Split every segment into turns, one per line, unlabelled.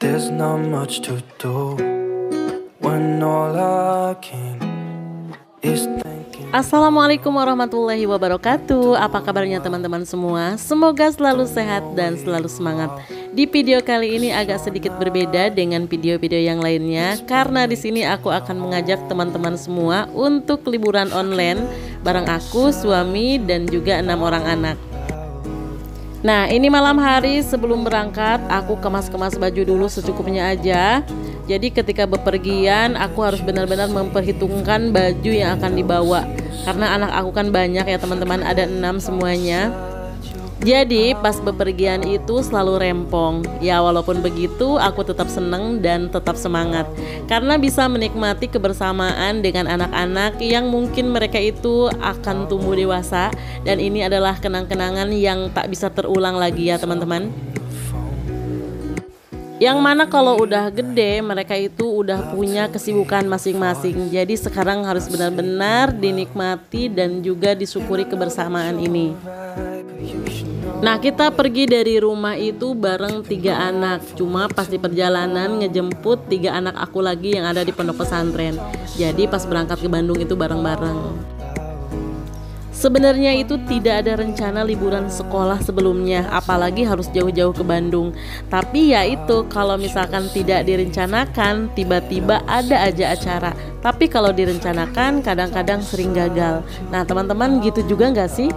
There's not much to do when all I can is thinking.
Assalamualaikum warahmatullahi wabarakatuh. Apa kabarnya teman-teman semua? Semoga selalu sehat dan selalu semangat. Di video kali ini agak sedikit berbeda dengan video-video yang lainnya, karena di sini aku akan mengajak teman-teman semua untuk liburan online bareng aku, suami, dan juga 6 orang anak. Nah, ini malam hari sebelum berangkat, aku kemas-kemas baju dulu secukupnya aja. Jadi ketika bepergian, aku harus benar-benar memperhitungkan baju yang akan dibawa. Karena anak aku kan banyak ya teman-teman, ada 6 semuanya. Jadi pas bepergian itu selalu rempong. Ya walaupun begitu, aku tetap seneng dan tetap semangat. Karena bisa menikmati kebersamaan dengan anak-anak yang mungkin mereka itu akan tumbuh dewasa. Dan ini adalah kenang-kenangan yang tak bisa terulang lagi ya teman-teman. Yang mana kalau udah gede mereka itu udah punya kesibukan masing-masing. Jadi sekarang harus benar-benar dinikmati dan juga disyukuri kebersamaan ini. Nah, kita pergi dari rumah itu bareng 3 anak. Cuma pas di perjalanan ngejemput 3 anak aku lagi yang ada di pondok pesantren. Jadi pas berangkat ke Bandung itu bareng-bareng. Sebenarnya itu tidak ada rencana liburan sekolah sebelumnya, apalagi harus jauh-jauh ke Bandung. Tapi ya itu, kalau misalkan tidak direncanakan, tiba-tiba ada aja acara. Tapi kalau direncanakan, kadang-kadang sering gagal. Nah teman-teman, gitu juga nggak sih?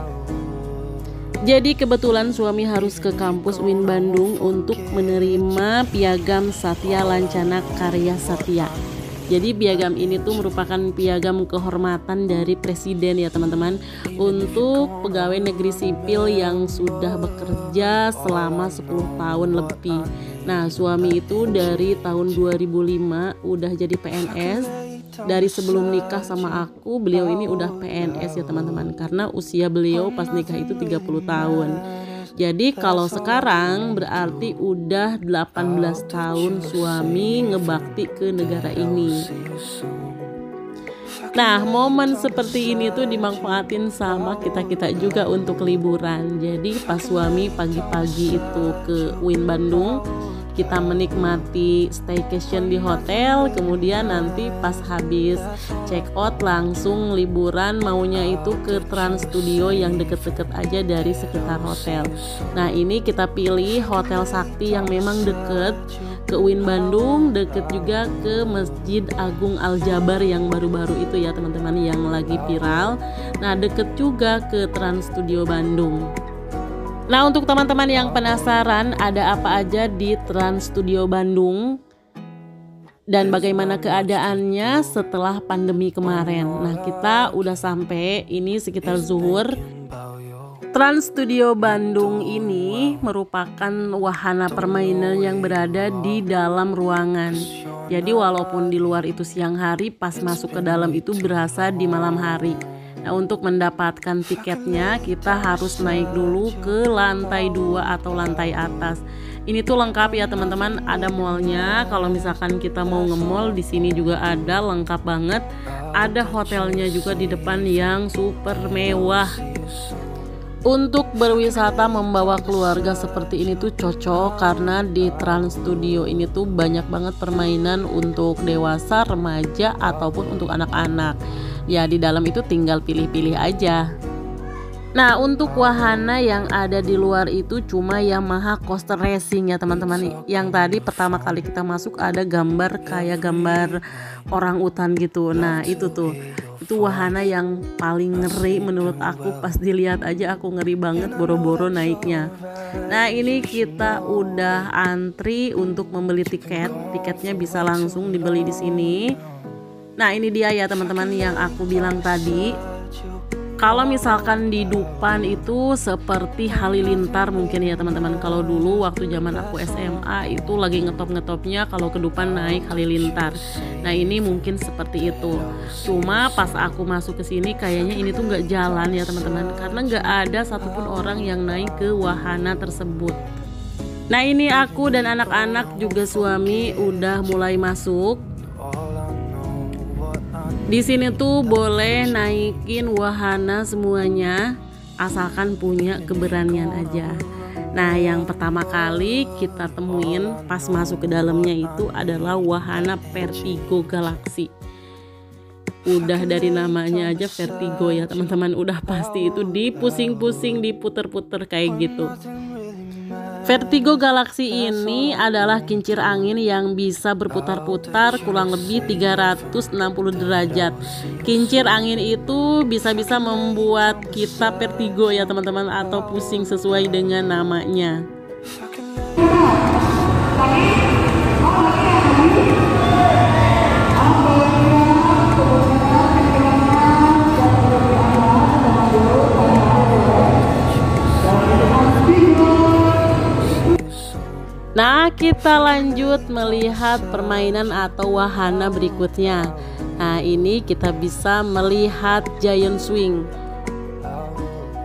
Jadi kebetulan suami harus ke kampus UIN Bandung untuk menerima piagam Satya Lancana Karya Satya. Jadi piagam ini tuh merupakan piagam kehormatan dari presiden ya teman-teman, untuk pegawai negeri sipil yang sudah bekerja selama 10 tahun lebih. Nah, suami itu dari tahun 2005 udah jadi PNS. Dari sebelum nikah sama aku, beliau ini udah PNS ya teman-teman, karena usia beliau pas nikah itu 30 tahun. Jadi kalau sekarang berarti udah 18 tahun suami ngebakti ke negara ini. Nah, momen seperti ini tuh dimanfaatin sama kita-kita juga untuk liburan. Jadi pas suami pagi-pagi itu ke UIN Bandung, kita menikmati staycation di hotel, kemudian nanti pas habis check out langsung liburan, maunya itu ke Trans Studio yang deket-deket aja dari sekitar hotel. Nah, ini kita pilih Hotel Sakti yang memang deket ke UIN Bandung, deket juga ke Masjid Agung Al-Jabar yang baru-baru itu ya teman-teman, yang lagi viral. Nah, deket juga ke Trans Studio Bandung. Nah, untuk teman-teman yang penasaran ada apa aja di Trans Studio Bandung dan bagaimana keadaannya setelah pandemi kemarin. Nah, kita udah sampai, ini sekitar zuhur. Trans Studio Bandung ini merupakan wahana permainan yang berada di dalam ruangan. Jadi walaupun di luar itu siang hari, pas masuk ke dalam itu berasa di malam hari. Nah, untuk mendapatkan tiketnya kita harus naik dulu ke lantai 2 atau lantai atas. Ini tuh lengkap ya teman-teman, ada mallnya. Kalau misalkan kita mau nge-mall, di sini juga ada, lengkap banget. Ada hotelnya juga di depan yang super mewah. Untuk berwisata membawa keluarga seperti ini tuh cocok, karena di Trans Studio ini tuh banyak banget permainan untuk dewasa, remaja, ataupun untuk anak-anak. Ya di dalam itu tinggal pilih-pilih aja. Nah, untuk wahana yang ada di luar itu cuma Yamaha Coaster Racing ya teman-teman. Yang tadi pertama kali kita masuk ada gambar kayak gambar orang utan gitu. Nah itu tuh, itu wahana yang paling ngeri menurut aku. Pas dilihat aja aku ngeri banget, boro-boro naiknya. Nah, ini kita udah antri untuk membeli tiket. Tiketnya bisa langsung dibeli di sini. Nah, ini dia ya teman-teman yang aku bilang tadi. Kalau misalkan di Dufan itu seperti Halilintar mungkin ya teman-teman. Kalau dulu waktu zaman aku SMA itu lagi ngetop-ngetopnya kalau ke Dufan naik Halilintar. Nah, ini mungkin seperti itu. Cuma pas aku masuk ke sini kayaknya ini tuh nggak jalan ya teman-teman, karena nggak ada satupun orang yang naik ke wahana tersebut. Nah, ini aku dan anak-anak juga suami udah mulai masuk. Di sini tuh boleh naikin wahana semuanya, asalkan punya keberanian aja. Nah, yang pertama kali kita temuin pas masuk ke dalamnya itu adalah wahana Vertigo Galaxy. Udah dari namanya aja vertigo ya teman-teman, udah pasti itu dipusing-pusing, diputer-puter kayak gitu. Vertigo Galaxy ini adalah kincir angin yang bisa berputar-putar kurang lebih 360 derajat. Kincir angin itu bisa-bisa membuat kita vertigo ya teman-teman, atau pusing sesuai dengan namanya. Nah, kita lanjut melihat permainan atau wahana berikutnya. Nah, ini kita bisa melihat giant swing.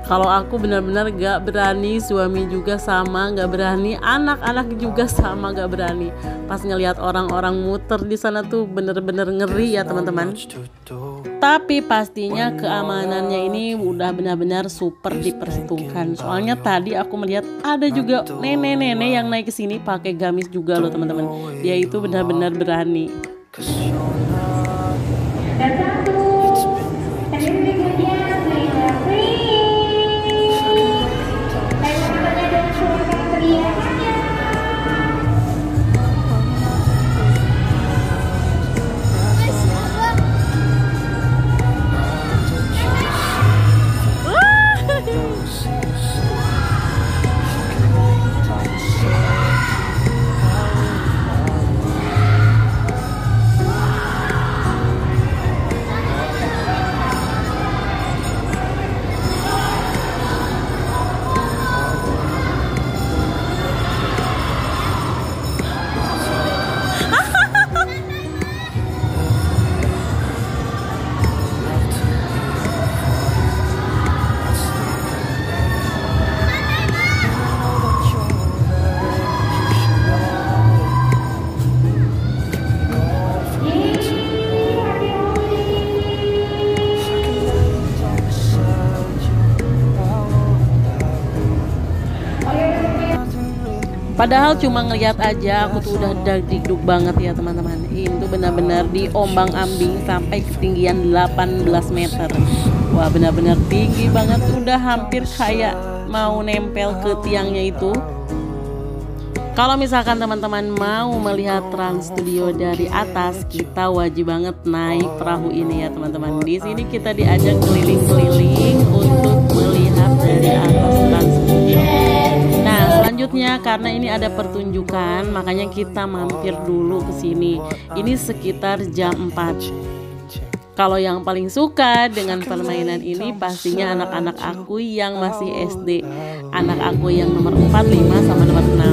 Kalau aku benar-benar gak berani, suami juga sama gak berani, anak-anak juga sama gak berani. Pas ngelihat orang-orang muter di sana tuh bener-bener ngeri ya teman-teman. Tapi pastinya keamanannya ini udah benar-benar super diperhitungkan. Soalnya tadi aku melihat ada juga nenek-nenek yang naik ke sini pakai gamis juga loh teman-teman. Dia itu benar-benar berani. Padahal cuma ngeliat aja aku tuh udah dagdikduk banget ya teman-teman. Itu benar-benar diombang-ambing sampai ketinggian 18 meter. Wah, benar-benar tinggi banget, udah hampir kayak mau nempel ke tiangnya itu. Kalau misalkan teman-teman mau melihat Trans Studio dari atas, kita wajib banget naik perahu ini ya teman-teman. Di sini kita diajak keliling-keliling untuk melihat dari atas Trans Studio. Nah, selanjutnya karena ini ada pertunjukan, makanya kita mampir dulu ke sini. Ini sekitar jam 4. Kalau yang paling suka dengan permainan ini pastinya anak-anak aku yang masih SD. Anak aku yang nomor 4, 5, sama nomor 6.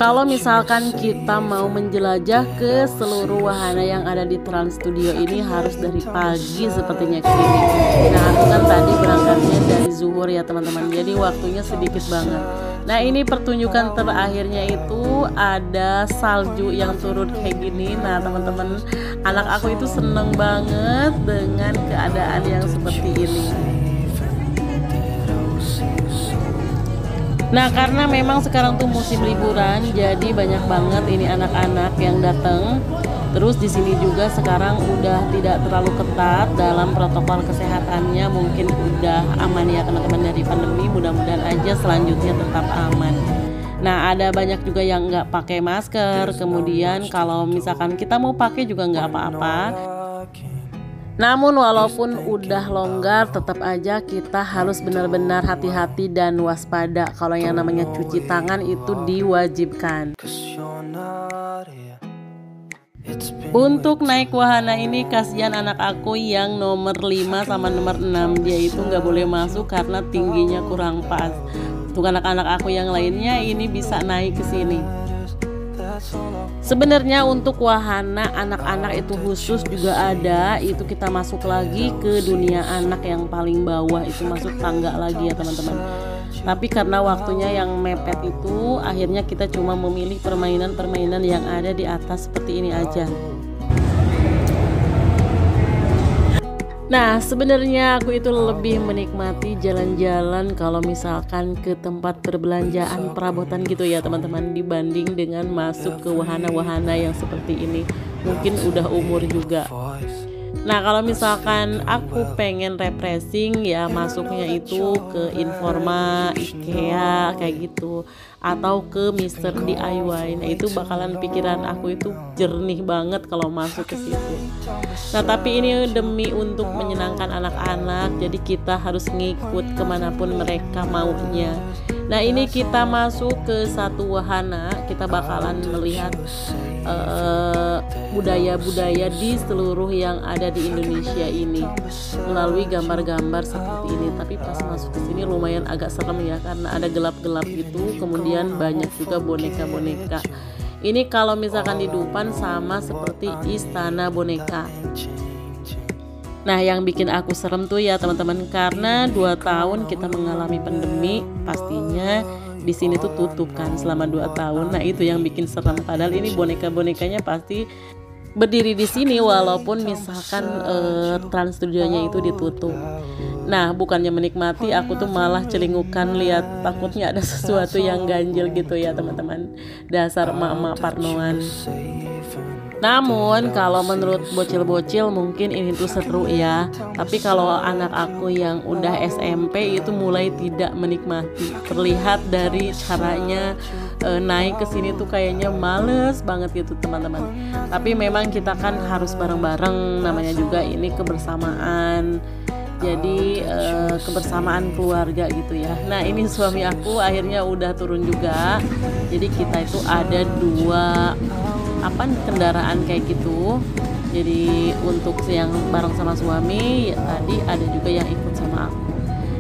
Kalau misalkan kita mau menjelajah ke seluruh wahana yang ada di Trans Studio ini harus dari pagi sepertinya ke sini. Nah, aku kan tadi berangkatnya dari zuhur ya teman-teman, jadi waktunya sedikit banget. Nah, ini pertunjukan terakhirnya itu ada salju yang turun kayak gini. Nah, teman-teman, anak aku itu seneng banget dengan keadaan yang seperti ini. Nah, karena memang sekarang tuh musim liburan, jadi banyak banget ini anak-anak yang datang. Terus di sini juga sekarang udah tidak terlalu ketat dalam protokol kesehatannya, mungkin udah aman ya teman-teman dari pandemi. Mudah-mudahan aja selanjutnya tetap aman. Nah, ada banyak juga yang nggak pakai masker. Kemudian kalau misalkan kita mau pakai juga nggak apa-apa. Namun walaupun udah longgar, tetap aja kita harus benar-benar hati-hati dan waspada. Kalau yang namanya cuci tangan itu diwajibkan. Untuk naik wahana ini kasihan anak aku yang nomor 5 sama nomor 6. Dia itu nggak boleh masuk karena tingginya kurang pas. Untuk anak-anak aku yang lainnya ini bisa naik ke sini. Sebenarnya untuk wahana anak-anak itu khusus juga ada. Itu kita masuk lagi ke dunia anak yang paling bawah, itu masuk tangga lagi ya teman-teman. Tapi karena waktunya yang mepet itu, akhirnya kita cuma memilih permainan-permainan yang ada di atas seperti ini aja. Nah, sebenarnya aku itu lebih menikmati jalan-jalan kalau misalkan ke tempat perbelanjaan perabotan gitu ya teman-teman, dibanding dengan masuk ke wahana-wahana yang seperti ini. Mungkin udah umur juga. Nah, kalau misalkan aku pengen refreshing ya masuknya itu ke Informa, IKEA kayak gitu, atau ke Mister DIY. Nah, itu bakalan pikiran aku itu jernih banget kalau masuk ke situ. Nah, tapi ini demi untuk menyenangkan anak-anak, jadi kita harus ngikut kemanapun mereka maunya. Nah, ini kita masuk ke satu wahana, kita bakalan melihat budaya-budaya di seluruh yang ada di Indonesia ini melalui gambar-gambar seperti ini. Tapi pas masuk ke sini lumayan agak serem ya, karena ada gelap-gelap gitu, kemudian banyak juga boneka-boneka. Ini kalau misalkan di Dufan sama seperti Istana Boneka. Nah, yang bikin aku serem tuh ya teman-teman, karena 2 tahun kita mengalami pandemi, pastinya di sini tuh tutup kan selama 2 tahun. Nah, itu yang bikin serem. Padahal ini boneka-bonekanya pasti berdiri di sini walaupun misalkan Trans Studionya itu ditutup. Nah, bukannya menikmati, aku tuh malah celingukan lihat takutnya ada sesuatu yang ganjil gitu ya teman-teman. Dasar emak-emak parnoan. Namun kalau menurut bocil-bocil mungkin ini tuh seru ya. Tapi kalau anak aku yang udah SMP itu mulai tidak menikmati. Terlihat dari caranya naik ke sini tuh kayaknya males banget gitu teman-teman. Tapi memang kita kan harus bareng-bareng, namanya juga ini kebersamaan. Jadi kebersamaan keluarga gitu ya. Nah, ini suami aku akhirnya udah turun juga. Jadi kita itu ada 2 kendaraan kayak gitu. Jadi untuk yang bareng sama suami ya, tadi ada juga yang ikut sama aku.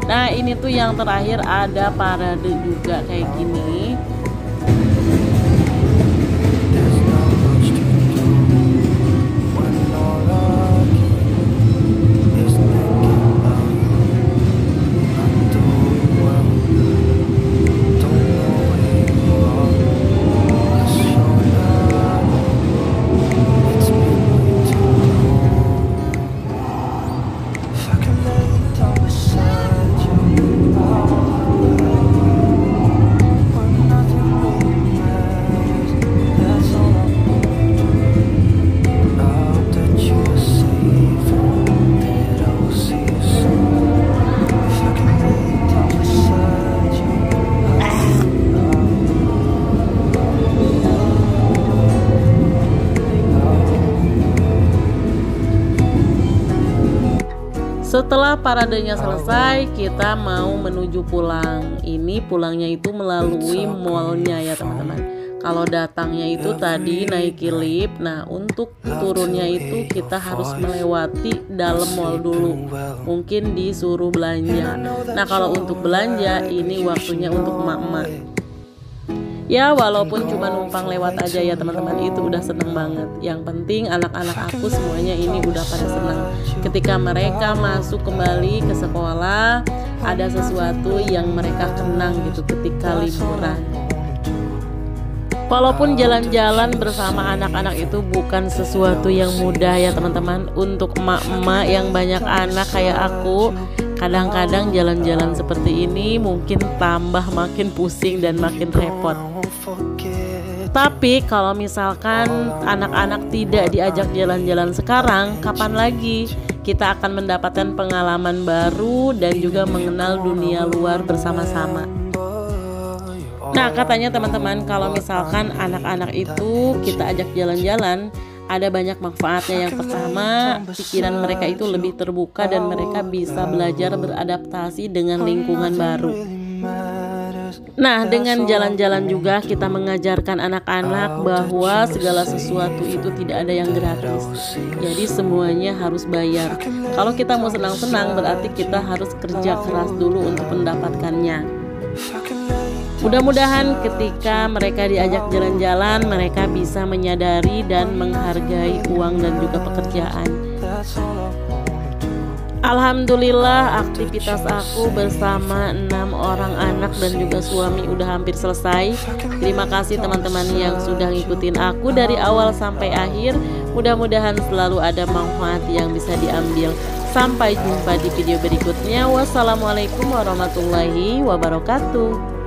Nah, ini tuh yang terakhir ada parade juga kayak gini. Setelah paradenya selesai, kita mau menuju pulang. Ini pulangnya itu melalui mallnya ya teman-teman. Kalau datangnya itu tadi naik lift. Nah, untuk turunnya itu kita harus melewati dalam mall dulu. Mungkin disuruh belanja. Nah, kalau untuk belanja ini waktunya untuk emak-emak. Ya, walaupun cuma numpang lewat aja ya teman-teman, itu udah seneng banget. Yang penting anak-anak aku semuanya ini udah pada seneng. Ketika mereka masuk kembali ke sekolah, ada sesuatu yang mereka kenang gitu ketika liburan. Walaupun jalan-jalan bersama anak-anak itu bukan sesuatu yang mudah ya teman-teman. Untuk emak-emak yang banyak anak kayak aku, kadang-kadang jalan-jalan seperti ini mungkin tambah makin pusing dan makin repot. Tapi kalau misalkan anak-anak tidak diajak jalan-jalan sekarang, kapan lagi kita akan mendapatkan pengalaman baru dan juga mengenal dunia luar bersama-sama. Nah, katanya teman-teman, kalau misalkan anak-anak itu kita ajak jalan-jalan, ada banyak manfaatnya. Yang pertama, pikiran mereka itu lebih terbuka dan mereka bisa belajar beradaptasi dengan lingkungan baru. Nah, dengan jalan-jalan juga kita mengajarkan anak-anak bahwa segala sesuatu itu tidak ada yang gratis. Jadi semuanya harus bayar. Kalau kita mau senang-senang berarti kita harus kerja keras dulu untuk mendapatkannya. Mudah-mudahan ketika mereka diajak jalan-jalan, mereka bisa menyadari dan menghargai uang dan juga pekerjaan. Alhamdulillah, aktivitas aku bersama 6 orang anak dan juga suami udah hampir selesai. Terima kasih teman-teman yang sudah ngikutin aku dari awal sampai akhir. Mudah-mudahan selalu ada manfaat yang bisa diambil. Sampai jumpa di video berikutnya. Wassalamualaikum warahmatullahi wabarakatuh.